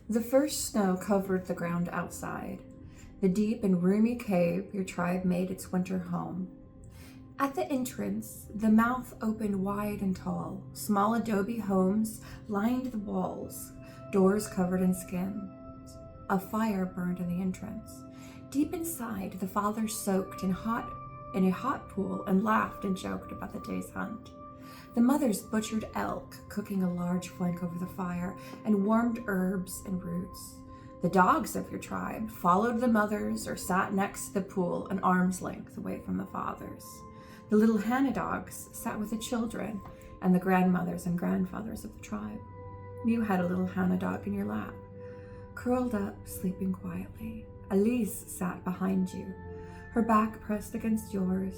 The first snow covered the ground outside, the deep and roomy cave your tribe made its winter home. At the entrance, the mouth opened wide and tall. Small adobe homes lined the walls, doors covered in skins. A fire burned in the entrance. Deep inside, the fathers soaked in a hot pool and laughed and joked about the day's hunt. The mothers butchered elk, cooking a large flank over the fire, and warmed herbs and roots. The dogs of your tribe followed the mothers or sat next to the pool an arm's length away from the fathers. The little Hannah dogs sat with the children and the grandmothers and grandfathers of the tribe. You had a little Hannah dog in your lap, curled up, sleeping quietly. Elise sat behind you, her back pressed against yours,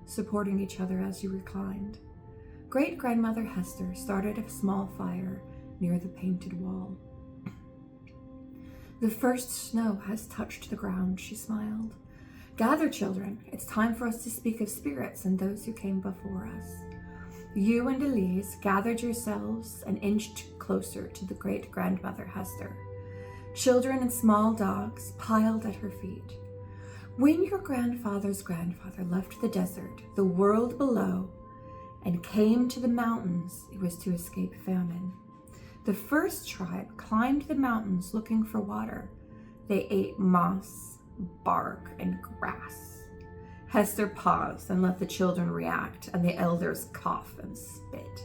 supporting each other as you reclined. Great-grandmother Hester started a small fire near the painted wall. The first snow has touched the ground, she smiled. Gather, children. It's time for us to speak of spirits and those who came before us. You and Elise gathered yourselves and inched closer to the great-grandmother Hester. Children and small dogs piled at her feet. When your grandfather's grandfather left the desert, the world below, and came to the mountains, it was to escape famine. The first tribe climbed the mountains looking for water. They ate moss, bark, and grass. Hester paused and let the children react, and the elders cough and spit.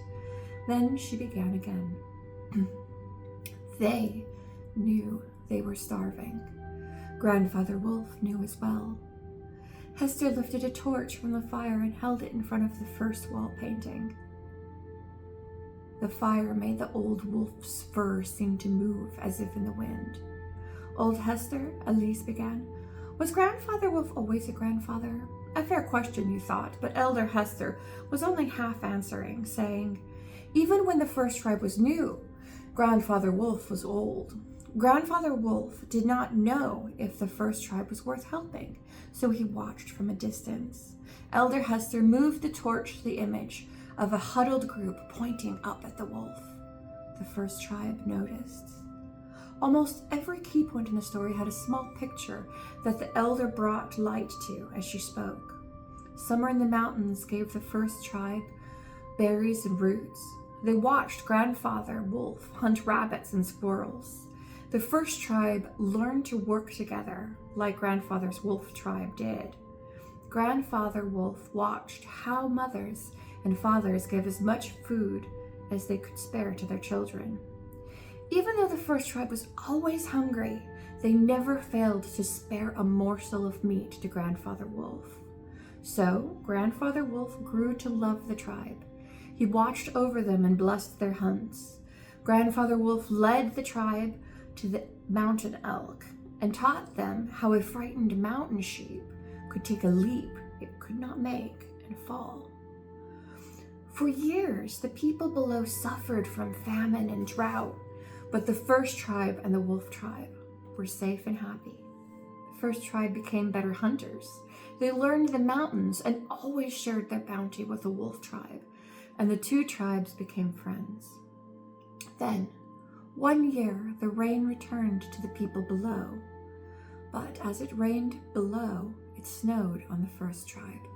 Then she began again. They knew they were starving. Grandfather Wolf knew as well. Hester lifted a torch from the fire and held it in front of the first wall painting. The fire made the old wolf's fur seem to move as if in the wind. Old Hester, Elise began, was Grandfather Wolf always a grandfather? A fair question, you thought, but Elder Hester was only half answering, saying, even when the first tribe was new, Grandfather Wolf was old. Grandfather Wolf did not know if the first tribe was worth helping, so he watched from a distance. Elder Hester moved the torch to the image of a huddled group pointing up at the wolf. The first tribe noticed. Almost every key point in the story had a small picture that the elder brought light to as she spoke. Summer in the mountains gave the first tribe berries and roots. They watched Grandfather Wolf hunt rabbits and squirrels. The first tribe learned to work together like Grandfather's wolf tribe did. Grandfather Wolf watched how mothers and fathers gave as much food as they could spare to their children. Even though the first tribe was always hungry, they never failed to spare a morsel of meat to Grandfather Wolf. So Grandfather Wolf grew to love the tribe. He watched over them and blessed their hunts. Grandfather Wolf led the tribe to the mountain elk and taught them how a frightened mountain sheep could take a leap it could not make and fall. For years, the people below suffered from famine and drought, but the first tribe and the wolf tribe were safe and happy. The first tribe became better hunters. They learned the mountains and always shared their bounty with the wolf tribe, and the two tribes became friends. Then, one year, the rain returned to the people below, but as it rained below, it snowed on the first tribe.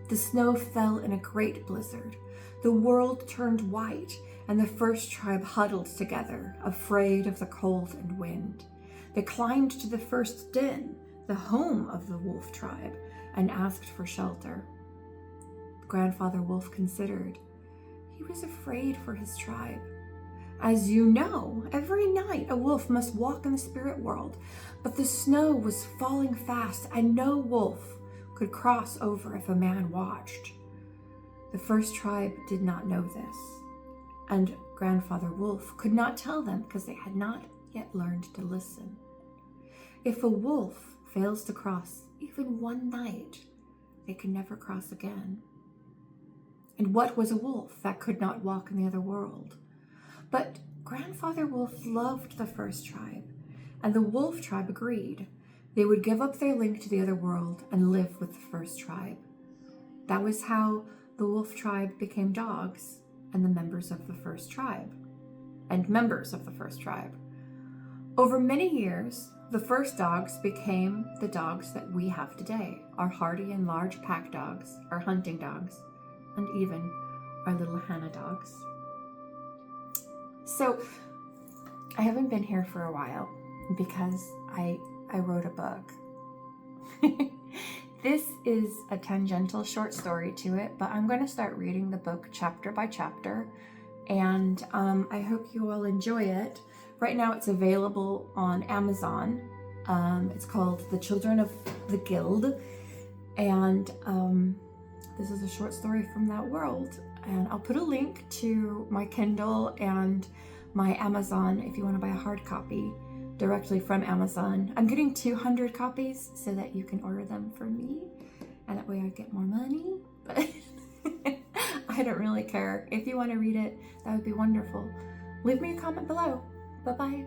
The snow fell in a great blizzard. The world turned white, and the first tribe huddled together, afraid of the cold and wind. They climbed to the first den, the home of the wolf tribe, and asked for shelter. Grandfather Wolf considered. He was afraid for his tribe. As you know, every night a wolf must walk in the spirit world, but the snow was falling fast and no wolf could cross over if a man watched. The first tribe did not know this, and Grandfather Wolf could not tell them because they had not yet learned to listen. If a wolf fails to cross even one night, they can never cross again. And what was a wolf that could not walk in the other world? But Grandfather Wolf loved the first tribe, and the wolf tribe agreed. They would give up their link to the other world and live with the first tribe. That was how the wolf tribe became dogs and the members of the first tribe. Over many years, the first dogs became the dogs that we have today, our hardy and large pack dogs, our hunting dogs, and even our little Hannah dogs. So I haven't been here for a while because I wrote a book. This is a tangential short story to it, but I'm going to start reading the book chapter by chapter, and I hope you all enjoy it. Right now it's available on Amazon. It's called The Children of the Guild, and this is a short story from that world. And I'll put a link to my Kindle and my Amazon if you want to buy a hard copy directly from Amazon. I'm getting 200 copies so that you can order them for me, and that way I get more money, but I don't really care. If you want to read it, that would be wonderful. Leave me a comment below. Bye-bye.